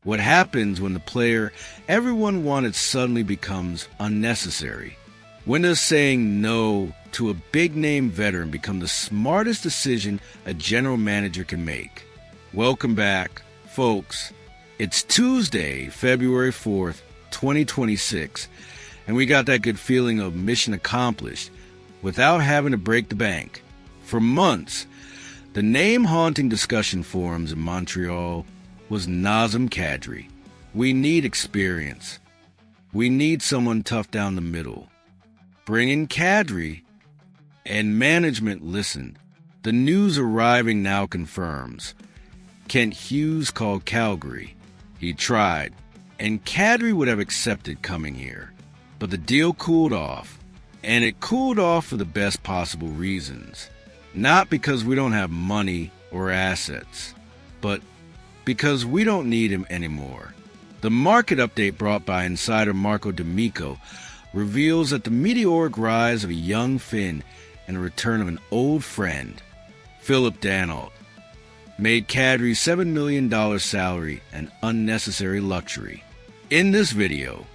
What happens when the player everyone wanted suddenly becomes unnecessary? When does saying no to a big-name veteran become the smartest decision a general manager can make? Welcome back, folks. It's Tuesday, February 4th, 2026, and we got that good feeling of mission accomplished without having to break the bank. For months, the name-haunting discussion forums in Montreal was Nazem Kadri. We need experience. We need someone tough down the middle. Bring in Kadri, and management listened. The news arriving now confirms. Kent Hughes called Calgary. He tried, and Kadri would have accepted coming here. But the deal cooled off, and it cooled off for the best possible reasons. Not because we don't have money or assets, but because we don't need him anymore. The market update brought by insider Marco D'Amico reveals that the meteoric rise of a young Finn and the return of an old friend, Philip Danault, made Kadri's $7 million salary an unnecessary luxury. In this video,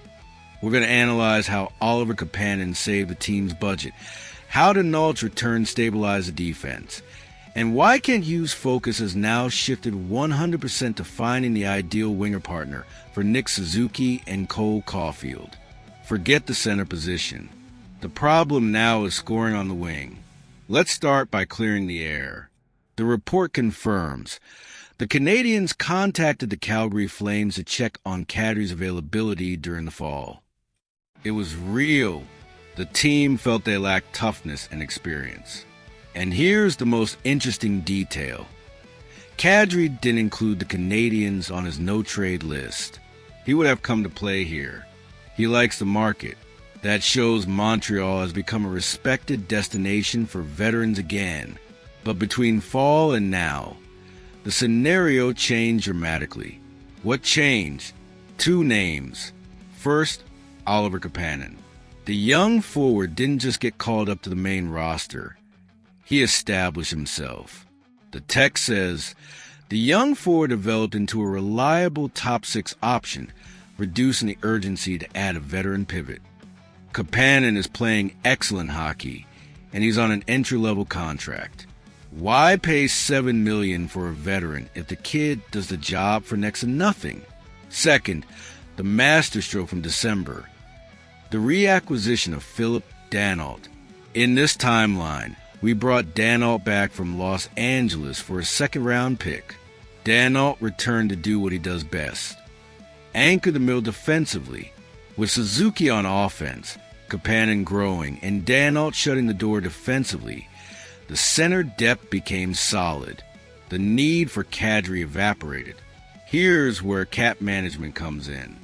we're going to analyze how Oliver Kapanen saved the team's budget, how Danault's return stabilized the defense, and why Kent Hughes' focus has now shifted 100% to finding the ideal winger partner for Nick Suzuki and Cole Caulfield. Forget the center position. The problem now is scoring on the wing. Let's start by clearing the air. The report confirms the Canadiens contacted the Calgary Flames to check on Kadri's availability during the fall. It was real. The team felt they lacked toughness and experience. And here's the most interesting detail. Kadri didn't include the Canadiens on his no-trade list. He would have come to play here. He likes the market. That shows Montreal has become a respected destination for veterans again. But between fall and now, the scenario changed dramatically. What changed? Two names. First, Oliver Kapanen. The young forward didn't just get called up to the main roster. He established himself. The text says, the young forward developed into a reliable top six option, reducing the urgency to add a veteran pivot. Kapanen is playing excellent hockey, and he's on an entry-level contract. Why pay $7 million for a veteran if the kid does the job for next to nothing? Second, the masterstroke from December. The reacquisition of Philip Danault. In this timeline, we brought Danault back from Los Angeles for a second-round pick. Danault returned to do what he does best. Anchor the middle defensively. With Suzuki on offense, Kapanen growing, and Danault shutting the door defensively, the center depth became solid. The need for Kadri evaporated. Here's where cap management comes in.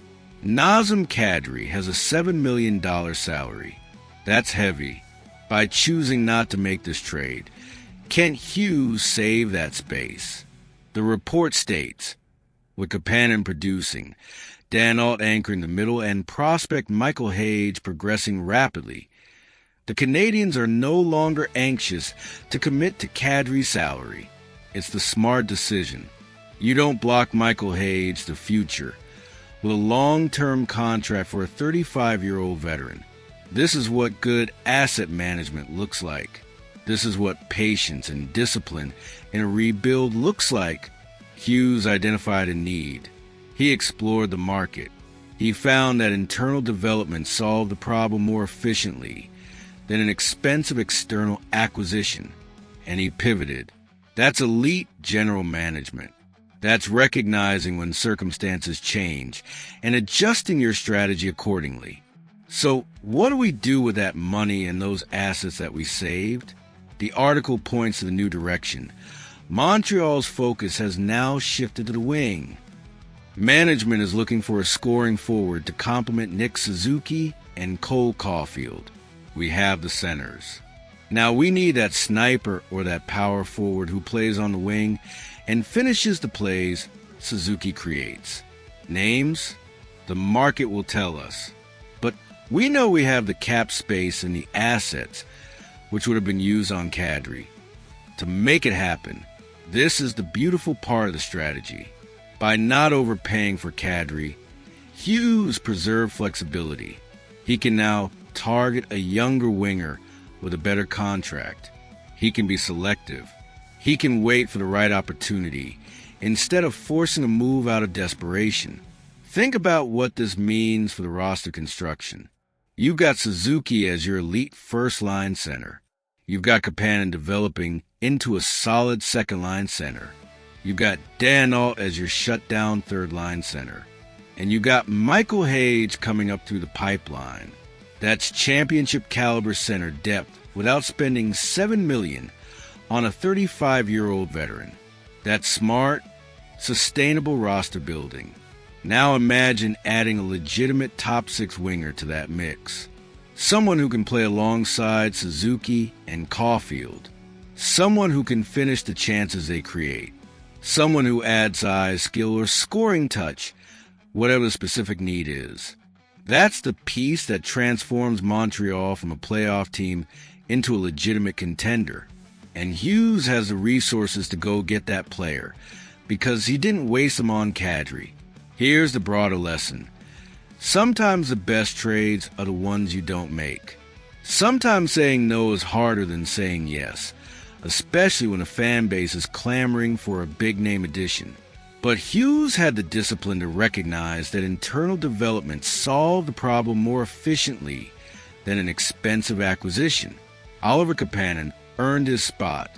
Nazem Kadri has a $7 million salary. That's heavy. By choosing not to make this trade, Kent Hughes saved that space. The report states, with Kapanen producing, Danault anchoring the middle, and prospect Michael Hage progressing rapidly, the Canadiens are no longer anxious to commit to Kadri's salary. It's the smart decision. You don't block Michael Hage, the future, with a long-term contract for a 35-year-old veteran. This is what good asset management looks like. This is what patience and discipline in a rebuild looks like. Hughes identified a need. He explored the market. He found that internal development solved the problem more efficiently than an expensive external acquisition, and he pivoted. That's elite general management. That's recognizing when circumstances change and adjusting your strategy accordingly. So what do we do with that money and those assets that we saved? The article points to the new direction. Montreal's focus has now shifted to the wing. Management is looking for a scoring forward to complement Nick Suzuki and Cole Caulfield. We have the centers. Now we need that sniper or that power forward who plays on the wing and finishes the plays Suzuki creates. Names? The market will tell us. But we know we have the cap space and the assets, which would have been used on Kadri. To make it happen, this is the beautiful part of the strategy. By not overpaying for Kadri, Hughes preserved flexibility. He can now target a younger winger with a better contract. He can be selective. He can wait for the right opportunity instead of forcing a move out of desperation. Think about what this means for the roster construction. You've got Suzuki as your elite first-line center. You've got Kapanen developing into a solid second-line center. You've got Danault as your shutdown third-line center. And you got Michael Hage coming up through the pipeline. That's championship-caliber center depth without spending $7 million on a 35-year-old veteran. That's smart, sustainable roster building. Now imagine adding a legitimate top-six winger to that mix. Someone who can play alongside Suzuki and Caulfield. Someone who can finish the chances they create. Someone who adds size, skill, or scoring touch, whatever the specific need is. That's the piece that transforms Montreal from a playoff team into a legitimate contender. And Hughes has the resources to go get that player because he didn't waste them on Kadri. Here's the broader lesson. Sometimes the best trades are the ones you don't make. Sometimes saying no is harder than saying yes, especially when a fan base is clamoring for a big-name addition. But Hughes had the discipline to recognize that internal development solved the problem more efficiently than an expensive acquisition. Oliver Kapanen earned his spot.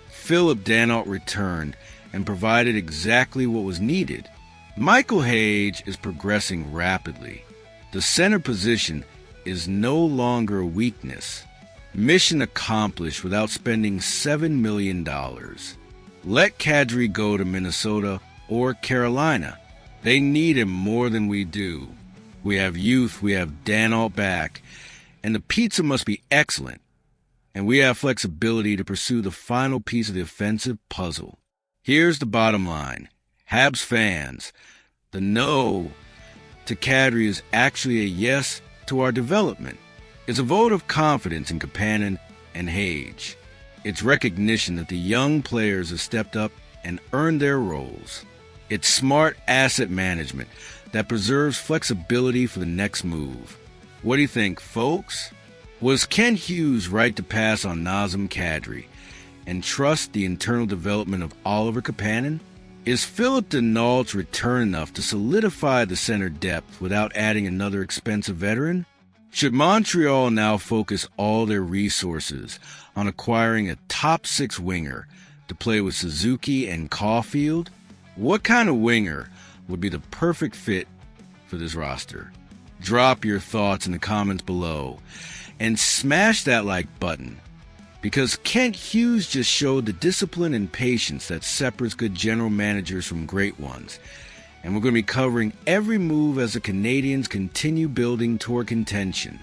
Philip Danault returned and provided exactly what was needed. Michael Hage is progressing rapidly. The center position is no longer a weakness. Mission accomplished without spending $7 million. Let Kadri go to Minnesota or Carolina. They need him more than we do. We have youth, we have Danault back, and the pizza must be excellent. And we have flexibility to pursue the final piece of the offensive puzzle. Here's the bottom line. Habs fans, the no to Kadri is actually a yes to our development. It's a vote of confidence in Kapanen and Hage. It's recognition that the young players have stepped up and earned their roles. It's smart asset management that preserves flexibility for the next move. What do you think, folks? Was Ken Hughes right to pass on Nazem Kadri and trust the internal development of Oliver Kapanen? Is Philip Danault's return enough to solidify the center depth without adding another expensive veteran? Should Montreal now focus all their resources on acquiring a top-six winger to play with Suzuki and Caulfield? What kind of winger would be the perfect fit for this roster? Drop your thoughts in the comments below and smash that like button, because Kent Hughes just showed the discipline and patience that separates good general managers from great ones. And we're going to be covering every move as the Canadiens continue building toward contention.